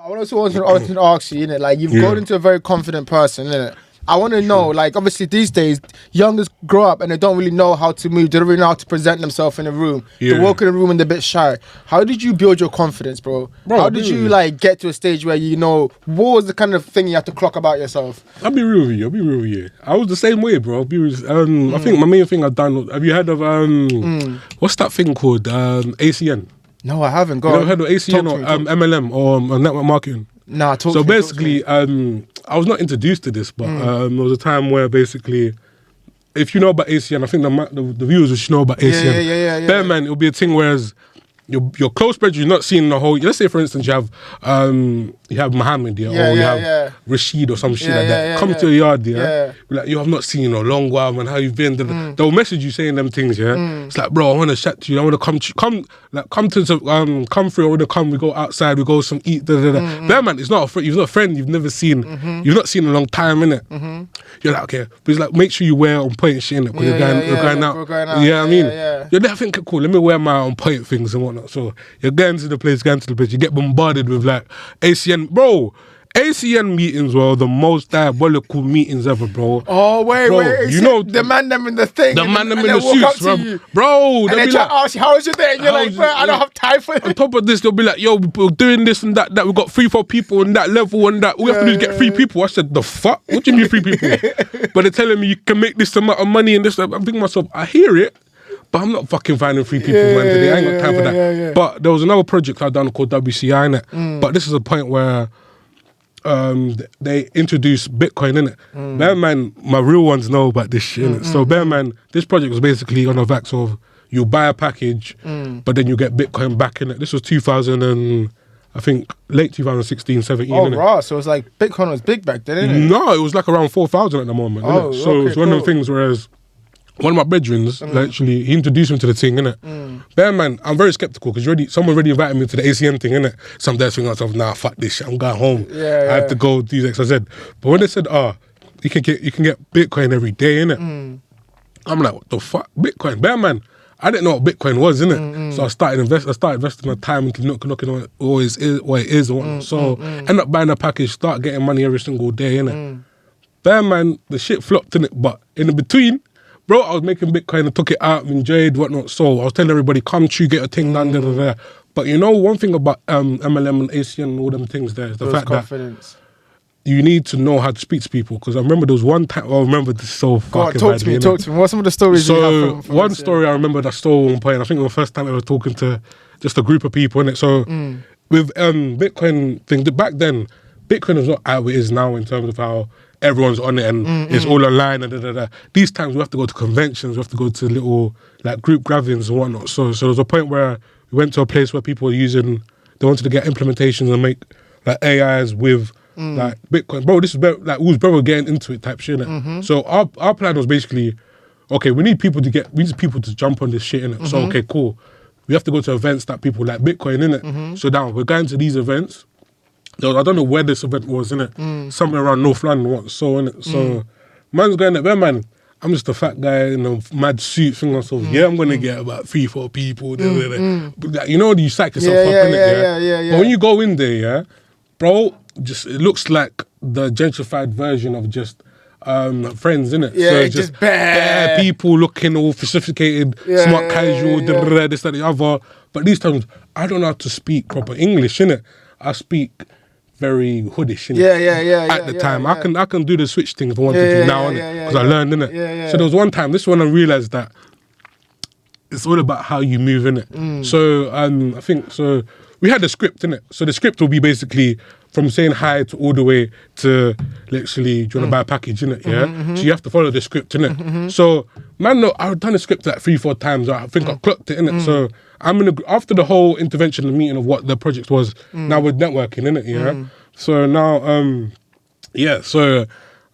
I also wanted to ask you, innit? Like, you've grown into a very confident person, innit? I want to know, like, obviously these days, youngers grow up and they don't really know how to move. They don't really know how to present themselves in a room. They walk in a room and they're a bit shy. How did you build your confidence, bro? How did you, like, get to a stage where you know, what was the kind of thing you had to clock about yourself? I'll be real with you. I was the same way, bro. I think my main thing I've done, have you heard of, what's that thing called? ACN? No, I haven't. You ever heard of ACN or MLM or network marketing? Nah, So basically, I was not introduced to this, but there was a time where basically, if you know about ACN, I think the viewers should know about ACN. Yeah. Bear man, it'll be a thing whereas your close friends, you're not seeing the whole. Let's say, for instance, you have Mohammed, or you have Rashid or some shit like that. Come to your yard, like, you have not seen you in a long while, man. How you been? They'll message you saying them things, It's like, bro, I want to chat to you. I want to come through. I want to come. We go outside. We go some eat. Bear man, it's not a friend. You've not a friend. You've never seen. You've not seen in a long time, innit? You're like, okay, but it's like, make sure you wear on point shit, innit? Because you're going out. Yeah, I mean, you're there thinking, cool. Let me wear my on point things and whatnot. So you're going to the place, you get bombarded with like ACN, bro. ACN meetings were the most diabolical meetings ever, bro. Oh, wait. You know, the man them in the thing. The man them in the suits, bro. And they try to ask you, how was your day? And you're like, bro, I don't have time for it. On top of this, they'll be like, yo, we're doing this and that. We got 3-4 people on that level and that. All we have to do is get 3 people. I said, the fuck? What do you mean 3 people? But they're telling me you can make this amount of money and this. I'm thinking to myself, I hear it. But I'm not fucking finding 3 people, man, today. I ain't got time for that. But there was another project I've done called WCI, innit? But this is a point where they introduced Bitcoin, innit? Bear man, my real ones know about this shit, innit? So bear man, this project was basically on the backs of you buy a package, but then you get Bitcoin back in it. This was 2000 and I think late 2016, 17. Oh, right. So it was like Bitcoin was big back then, innit? No, it was like around 4,000 at the moment, innit? So it's one of the things, whereas one of my brethrens, actually, he introduced me to the thing, innit? Bear man, I'm very skeptical because someone already invited me to the ACN thing, innit? So I'm there thinking to myself, nah, fuck this shit, I'm going home. I have to go do X, Y, Z. But when they said, you can get Bitcoin every day, innit? I'm like, what the fuck? Bitcoin? Bear man, I didn't know what Bitcoin was, innit? So I started investing my time into looking at what it is and whatnot. So end up buying a package, start getting money every single day, innit? Bear man, the shit flopped, innit? But in the between, bro, I was making Bitcoin and took it out, enjoyed, whatnot. So I was telling everybody, come true, get a thing done, da. But you know, one thing about MLM and ACN and all them things there is the fact that you need to know how to speak to people. Because I remember there was one time, I remember this so fucking talk to me. What are some of the stories you have from one story I remember that I stole at one point, I think it was the first time I was talking to just a group of people, innit? So with Bitcoin thing, back then, Bitcoin was not how it is now in terms of how everyone's on it and it's all online and These times we have to go to conventions, we have to go to little like group gatherings and whatnot. So there was a point where we went to a place where people were they wanted to get implementations and make like AIs with like Bitcoin. Bro, this is like who's brother getting into it type shit, innit? So our plan was basically, okay, we need people to jump on this shit, innit? So okay, cool. We have to go to events that people like Bitcoin, innit? So now we're going to these events. I don't know where this event was, innit? Somewhere around North London, innit? So, man's going there, man, I'm just a fat guy in a mad suit, thinking myself, I'm going to get about 3-4 people. But like, you know, you psych yourself up, innit? Yeah. But when you go in there, bro, it looks like the gentrified version of just friends, innit? Yeah, so just bare people looking all sophisticated, smart casual, this, that, the other. But these times, I don't know how to speak proper English, innit? I speak very hoodish, innit? At the time, I can do the switch thing if I wanted to now, innit? Because I learned, innit? So there was one time, this one I realised that it's all about how you move, innit? So I think, so we had a script, innit? So the script will be basically from saying hi to all the way to literally, do you want to buy a package, innit? So you have to follow the script, innit? So, man, no, I've done the script like 3-4 times. I think I clocked it, innit? So I'm after the whole intervention and meeting of what the project was, now we're networking, innit? So now, so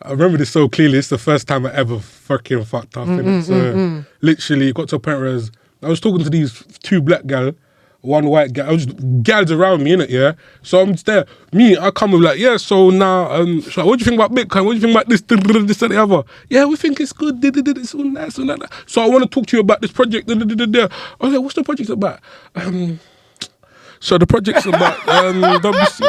I remember this so clearly. It's the first time I ever fucking fucked up, innit? So literally, it got to a point where I was talking to these 2 black gal, 1 white guy. I was gals around me, innit? So I'm just there. I come with like, so now, so what do you think about Bitcoin? What do you think about this, this and the other? Yeah, we think it's good. It's all nice and that. So I want to talk to you about this project. I was like, what's the project about? So the project's about WC.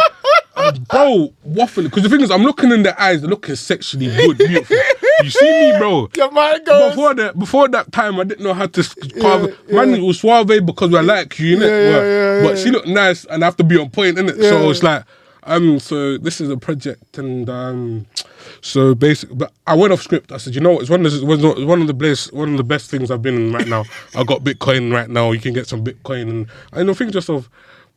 bro, waffling. Because the thing is, I'm looking in their eyes, they're looking sexually good, beautiful. You see me, bro. Your mind goes. Before that time, I didn't know how to carve. Man, it was suave because I like you, innit? But she looked nice, and I have to be on point, innit? Yeah. So it's like, so this is a project, and so basically, but I went off script. I said, you know what? It's one of the best things I've been in right now. I got Bitcoin right now. You can get some Bitcoin, and think just of,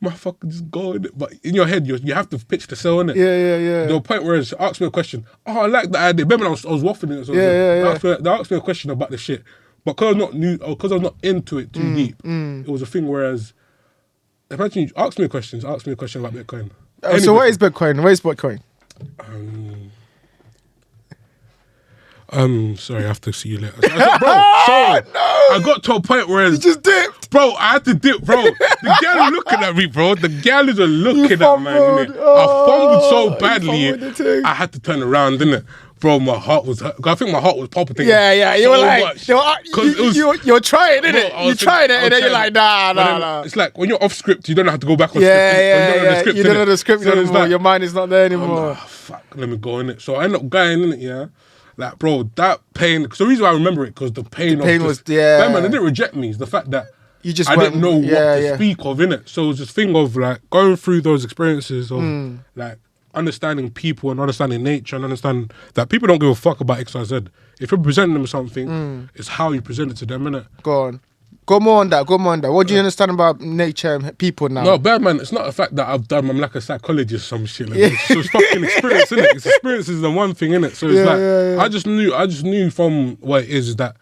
motherfucker, just go in it. But in your head, you have to pitch the sell, innit? Yeah. The point where she asked me a question. Oh, I like that idea. Remember, I was waffling it. So they asked me a question about the shit, but because I was not into it too deep, it was a thing. Whereas, imagine you ask me a question about Bitcoin. So what is Bitcoin? What is Bitcoin? Sorry, I have to see you later. I got to a point where you just dipped, bro. I had to dip, bro. The girl is looking at me, bro. The girl is looking at me. I fumbled so badly. I had to turn around, didn't it? Bro, my heart was hurt. I think my heart was palpitating. Yeah. You were like, you're trying, innit? You tried it, and then you're like, nah. It's like when you're off script, you don't have to go back on script. You don't know the script anymore. Your mind is not there anymore. Fuck, let me go in it. So I end up going in it, yeah. Like, bro, that pain. Cause the reason why I remember it, because the pain was, man, they didn't reject me. It's the fact that I didn't know what to speak of, innit? So it was this thing of like going through those experiences of like understanding people and understanding nature and understanding that people don't give a fuck about X, Y, Z. If you're presenting them something, it's how you present it to them, innit? Go more on that. What do you understand about nature and people now? No, bad man, it's not the fact that I'm like a psychologist or some shit. Like it's fucking experience, innit? It's experiences the one thing, innit? So it's I just knew from what it is that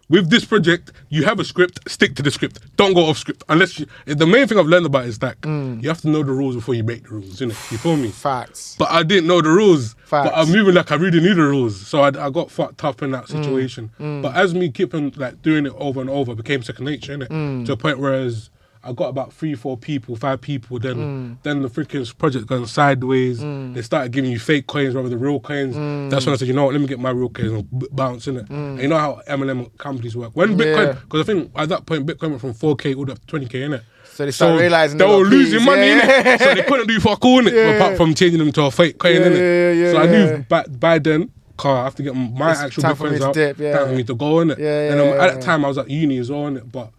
with this project, you have a script, stick to the script. Don't go off script. The main thing I've learned about is that you have to know the rules before you make the rules, innit? You feel me? Facts. But I didn't know the rules. But I'm moving like I really knew the rules. So I got fucked up in that situation. But as me keeping like doing it over and over, it became second nature, innit? To a point whereas I got about 3-4 people, 5 people, then the freaking project going sideways. They started giving you fake coins rather than real coins. That's when I said, you know what, let me get my real coins and bounce, innit? And you know how MLM companies work. When Bitcoin, because I think at that point Bitcoin went from 4K all the way up to 20K, innit? So they started realising they were losing money, innit? So they couldn't do fuck all, innit? Apart from changing them to a fake coin, innit? So I knew by then, I have to get my actual Bitcoins out. Time for me to go, innit? And at that time I was at uni as well, innit? But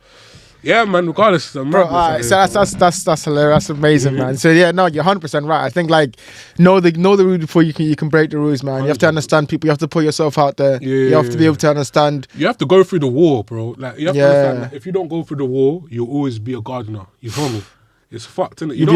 yeah, man, regardless. So that's hilarious. That's amazing, man. So yeah, no, you're 100% right. I think like know the rules before you can break the rules, man. 100%. You have to understand people. You have to put yourself out there. You have to be able to understand. You have to go through the war, bro. Like you have to understand that if you don't go through the war, you'll always be a gardener. You feel me? It's fucked, innit? You'd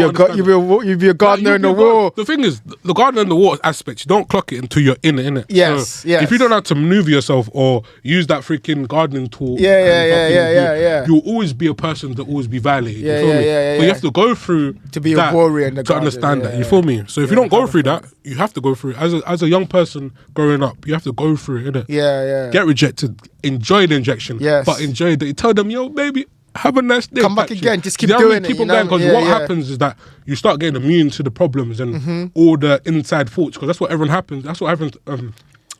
be a gardener in the war. The thing is, the gardener in the war aspect, you don't clock it until you're in it, innit? Yes. If you don't know how to maneuver yourself or use that freaking gardening tool, you'll always be a person that always be violated. You feel me? But you have to go through to be a warrior in the to understand that. You feel me? So if you don't go through that, you have to go through it. As a young person growing up, you have to go through it, innit? Get rejected, enjoy the injection, but enjoy that. You tell them, yo, baby, have a nice day. Come back again. Just keep doing it. Keep on going, because what happens is that you start getting immune to the problems and all the inside thoughts, because that's what everyone happens. That's what happens.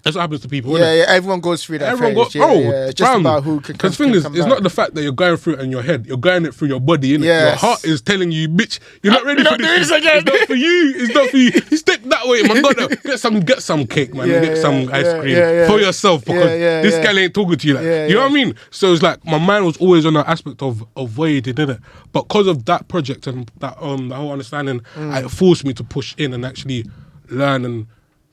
That's what happens to people. Everyone goes through that. It's just about who can. Because the thing is, it's not the fact that you're going through it in your head. You're going it through your body. Your heart is telling you, bitch, you're not ready for this. It's not for you. It's not for you. Stick that way, man. Get some cake, man. Get some ice cream for yourself, because this guy ain't talking to you. Like, you know what I mean? So it's like my mind was always on the aspect of avoiding, innit? But because of that project and that the whole understanding, it forced me to push in and actually learn and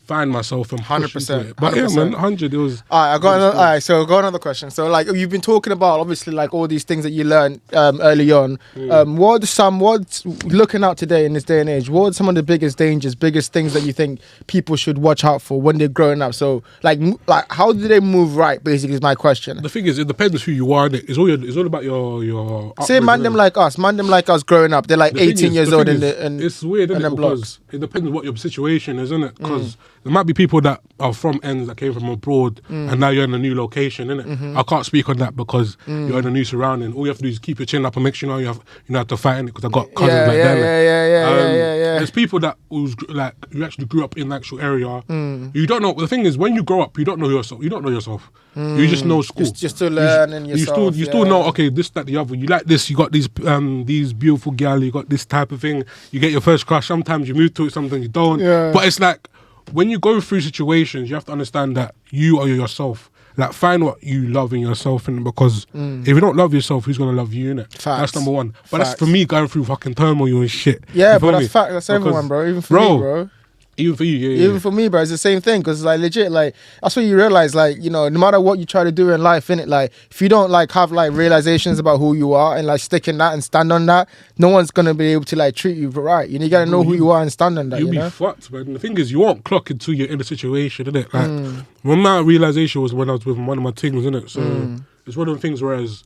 find myself and 100%. But 100%. Yeah, man, 100. It was. Alright, so I got another question. So like you've been talking about obviously like all these things that you learned early on. What's looking out today in this day and age? What are some of the biggest dangers, biggest things that you think people should watch out for when they're growing up? So like how do they move right? Basically, is my question. The thing is, it depends who you are. It's all about your. Say man them like us growing up. They're like 18 years old it's weird, isn't it? Because it depends what your situation is, isn't it? Because there might be people that are from ends that came from abroad and now you're in a new location, innit? I can't speak on that because you're in a new surrounding. All you have to do is keep your chin up and make sure you have to fight in it, because I got cousins like that. Yeah. There's people that was like, you actually grew up in the actual area. You don't know. The thing is, when you grow up, you don't know yourself. You don't know yourself. You just know school. Just to learn and yourself. You still know, okay, this, that, the other. You like this, you got these beautiful gal, you got this type of thing. You get your first crush. Sometimes you move to it, sometimes you don't. Yeah. But it's like, when you go through situations, you have to understand that you are yourself. Like, find what you love in yourself, and because if you don't love yourself, who's gonna love you, innit? That's number one. But that's for me, going through fucking turmoil and shit. Yeah, but that's fact. That's everyone, bro. Even for me, bro. Even for you, Even for me, bro, it's the same thing. Because, like, legit, like, that's what you realize, like, you know, no matter what you try to do in life, innit, like, if you don't, like, have, like, realizations about who you are and, like, stick in that and stand on that, no one's going to be able to, like, treat you right. You gotta know who you are and stand on that, You'll be fucked, man. The thing is, you won't clock until you're in a situation, innit? Like, when my realization was when I was with one of my things, innit? So, it's one of the things, whereas,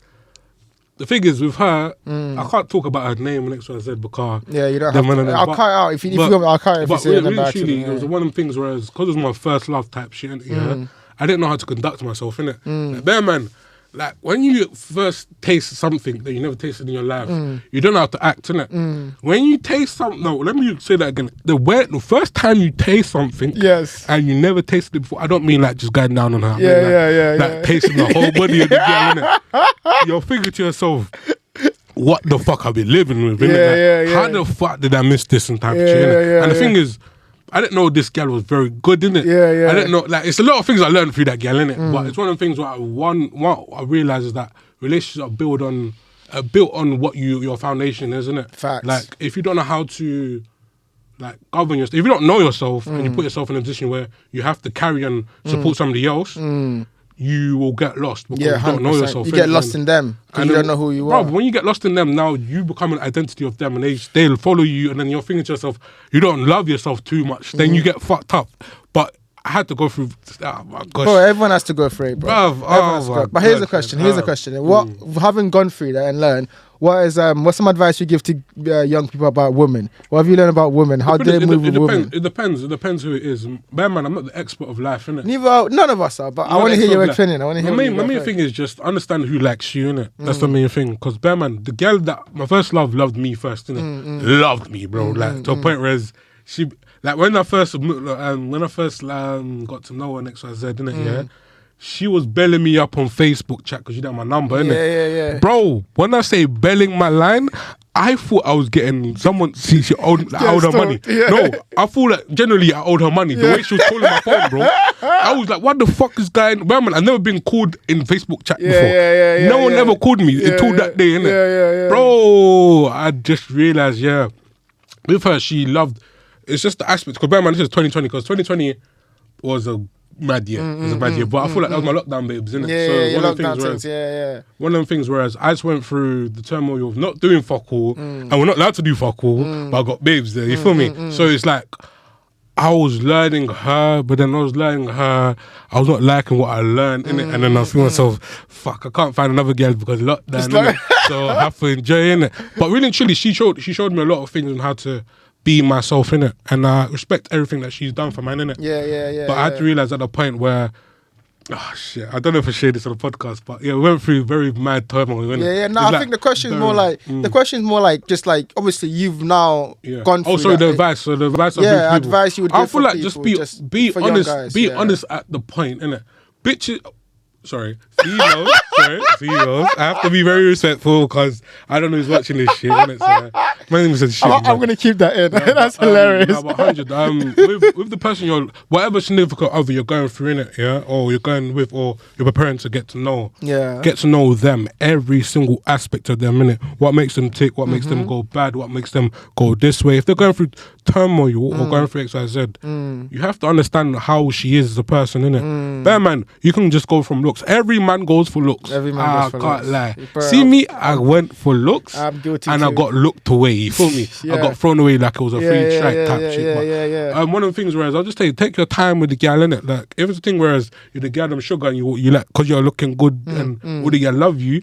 the thing is, with her, I can't talk about her name and XYZ because... Yeah, you don't have to. I'll cut out if you I'll cut if you say it back. It was one of the things, whereas, because it was my first love type shit, I didn't know how to conduct myself, innit? Like, there, man, like, when you first taste something that you never tasted in your life, you don't know how to act, innit? When you taste something... No, let me say that again. The first time you taste something and you never tasted it before, I don't mean, like, just going down on her. Like, tasting the whole body of the girl, innit? You're thinking to yourself, what the fuck have I been living with? How the fuck did I miss this and type of shit? And the thing is, I didn't know this girl was very good, innit? I didn't know, like, it's a lot of things I learned through that girl, innit? But it's one of the things where what I realised is that relationships are built on what your foundation is, innit? Facts. Like, if you don't know how to, like, govern yourself, if you don't know yourself and you put yourself in a position where you have to carry and support somebody else, you will get lost because you don't know yourself. You get lost in them because you don't know who you are. When you get lost in them, now you become an identity of them, and they'll follow you, and then you're thinking to yourself, you don't love yourself too much, then you get fucked up. But I had to go through. Oh my gosh, bro, everyone has to go through it, bro. But here's a question. What, having gone through that and learned, what's some advice you give to young people about women? What have you learned about women? How do they move with women? It depends who it is. Bear man, I'm not the expert of life, innit? None of us are, but I want to hear your opinion. My main thing is just understand who likes you, innit? That's the main thing. Because bear man, the girl that my first love loved me first, innit? Loved me, bro. Like, to a point where she, like, when I first got to know her, XYZ, innit? She was belling me up on Facebook chat because she didn't have my number, innit? Yeah. Bro, when I say belling my line, I thought I was getting someone. See, she owed her money. Yeah. No, I thought that generally I owed her money. The way she was calling my phone, bro, I was like, "What the fuck is going?" Man, I've never been called in Facebook chat before. No one ever called me until that day, innit? Yeah. Bro, I just realized, with her, she loved. It's just the aspect. Because man, this is 2020. Because 2020 was a mad year. It was a mad year. But I feel like that was my lockdown babes, innit? One of them things whereas I just went through the turmoil of not doing fuck all, and we're not allowed to do fuck all, but I got babes there, you feel me? So it's like, I was learning her, but then I was learning her, I was not liking what I learned, innit? And then I feel myself, fuck, I can't find another girl because lockdown, innit? So I have to enjoy, innit? But really and truly, she showed me a lot of things on how to be myself, innit? And I respect everything that she's done for mine, innit? Yeah. But I had to realise at the point where, I don't know if I shared this on the podcast, but we went through very mad turmoil, innit? Yeah. No, I think the question is more like, just like, obviously you've now gone through the advice. So the advice advice you would give I feel like people, just be honest, guys, be honest at the point, innit? Bitches, CEOs, I have to be very respectful because I don't know who's watching this shit, innit? So, my name is shit. I'm going to keep that in. That's hilarious. No, but 100, with the person whatever significant other you're going through, innit, or you're going with, or you're preparing to get to know. Get to know them, every single aspect of them, innit? What makes them tick, what makes them go bad, what makes them go this way. If they're going through turmoil or going through XYZ, you have to understand how she is as a person, innit? Bear man, you can just go from looks. Every man goes for looks. I can't lie. Bro, see me, I went for looks, I'm guilty and too. I got looked away. You feel me? I got thrown away like it was a free strike type shit. But one of the things, whereas I'll just take your time with the gal, innit? Like, if it's a thing, whereas you're the gal, I'm sugar, and you like, because you're looking good and all the gal love you,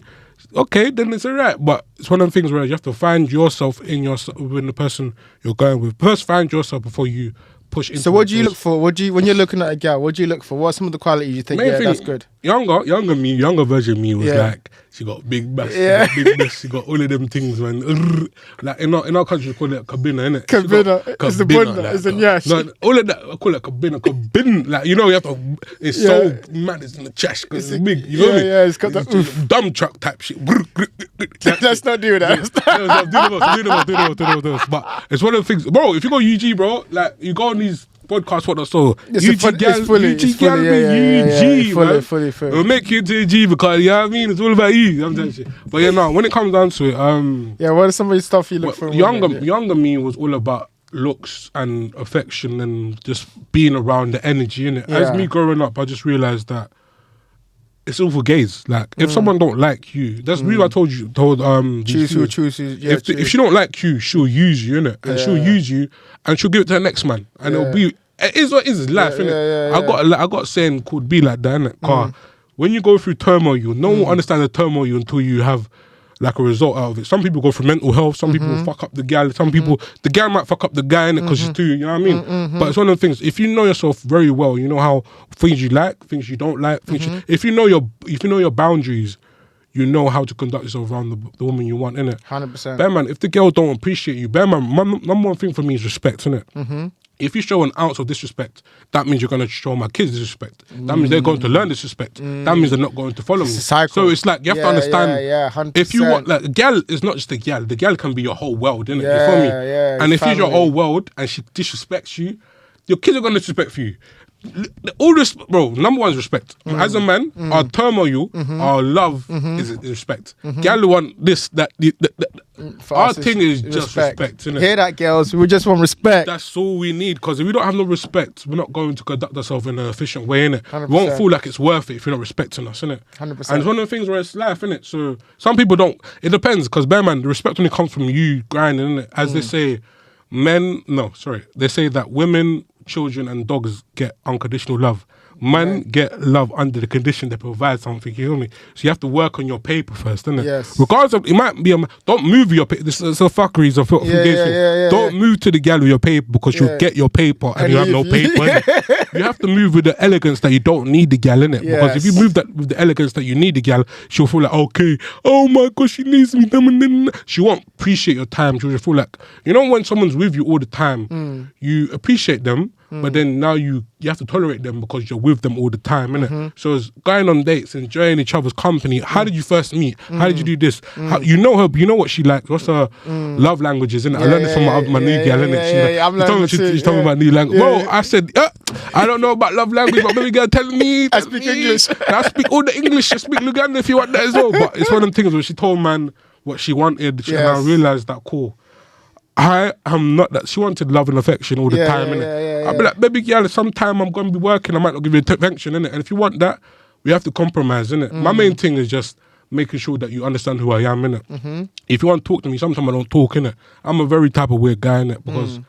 okay, then it's alright. But it's one of the things where you have to find yourself within the person you're going with. First, find yourself before you push into. So what do you look for? When you're looking at a girl? What do you look for? What's some of the qualities you think? Yeah, that's good. Younger version me was like, she got big breasts, she got all of them things, man. Like in our country, we call it kabina, innit? Kabina, it's the bunda, it's the nyash. No, all of that, I call it kabina. Like, you know, you have to. It's so mad. It's in the chest because it's big. You know me? Yeah, it's got that dumb truck type shit. Let's not do that. Do the most. But it's one of the things, bro. If you go UG, bro, like you go on these podcasts, what I saw. UG gal, fully. It'll make you into a G because, you know what I mean? It's all about you. I'm telling you. But yeah, no, when it comes down to it, what is some of the stuff you look for? Younger me was all about looks and affection and just being around the energy, innit? As me growing up, I just realised that it's all for gays. Like, if someone don't like you, that's the reason I told choose who chooses. Yeah, if she don't like you, she'll use you, innit? And she'll use you and she'll give it to the next man. And it'll be, it is what it is, life, innit? I got a saying called be like that, innit? When you go through turmoil, no one will understand the turmoil until you have like a result out of it. Some people go through mental health, some people fuck up the gal, some people, the gal might fuck up the guy, innit? Because she's too, you know what I mean? But it's one of the things, if you know yourself very well, you know how things you like, things you don't like, if you know your boundaries, you know how to conduct yourself around the woman you want, innit? 100%. Bear man, if the girl don't appreciate you, bear man, number one thing for me is respect, innit? If you show an ounce of disrespect, that means you're going to show my kids disrespect. That means they're going to learn disrespect. That means they're not going to follow me. So it's like, you have to understand, 100%. if you want, like, a gal is not just a gal. The gal can be your whole world, innit? You feel me? And if she's your whole world and she disrespects you, your kids are going to disrespect you. All this, bro, number one is respect. As a man, our turmoil, our love is respect. Gal want this, that, our thing is just respect, innit? Hear that, girls? We just want respect. That's all we need, because if we don't have no respect, we're not going to conduct ourselves in an efficient way, innit? 100%. We won't feel like it's worth it if you're not respecting us, innit? 100%. And it's one of the things where it's life, innit? So some people don't, it depends, because bear man, the respect only comes from you grinding, innit? As they say, they say that women, children and dogs get unconditional love. Men get love under the condition they provide something, you know me? So you have to work on your paper first, innit? Yes. Regardless of, it might be don't move your paper. This is a fuckery, it's a don't move to the gal with your paper because you'll get your paper and you have no paper, innit? You have to move with the elegance that you don't need the gal, innit? Because if you move that with the elegance that you need the gal, she'll feel like, okay, oh my God, she needs me. She won't appreciate your time. She'll just feel like, you know, when someone's with you all the time, you appreciate them, but then now you have to tolerate them because you're with them all the time, innit? So it's going on dates, enjoying each other's company. How did you first meet? How did you do this? How, you know her, you know what she likes. What's her love languages, innit? I learned this from my new gal, innit? She told me about new language. Bro, I said, I don't know about love language, but baby girl telling me. I speak English. I speak all the English. I speak Luganda if you want that as well. But it's one of the things where she told man what she wanted, and I realised that, cool, I am not that. She wanted love and affection all the time, innit? I'll be like, baby girl, sometime I'm going to be working, I might not give you affection, innit? And if you want that, we have to compromise, innit? My main thing is just making sure that you understand who I am, innit? If you want to talk to me, sometimes I don't talk, innit? I'm a very type of weird guy, innit? Because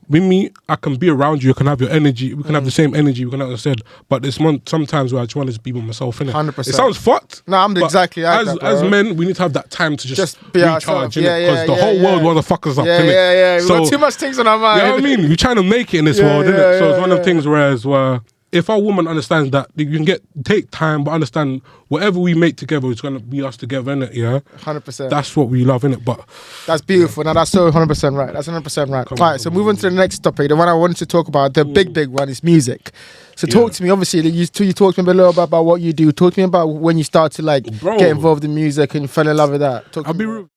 with me, I can be around you, I can have your energy, we can have the same energy, we can have the same, but there's sometimes where I just want to be with myself, innit? 100%. It sounds fucked. No, I'm exactly like that, as men, we need to have that time to just be recharge, innit? Because the whole world want to fuck us up, innit? We've got too much things on our mind. You know what I mean? We're trying to make it in this world, innit? So it's one of the things where if our woman understands that, you can take time, but understand whatever we make together, it's going to be us together, innit? Yeah? 100%. That's what we love, innit? But that's beautiful. Now, that's so 100% right. That's 100% right. All right, so moving to the next topic, the one I wanted to talk about, the big one is music. So talk to me, obviously, you talked to me a little bit about what you do. Talk to me about when you start to get involved in music and you fell in love with that. I'll be real.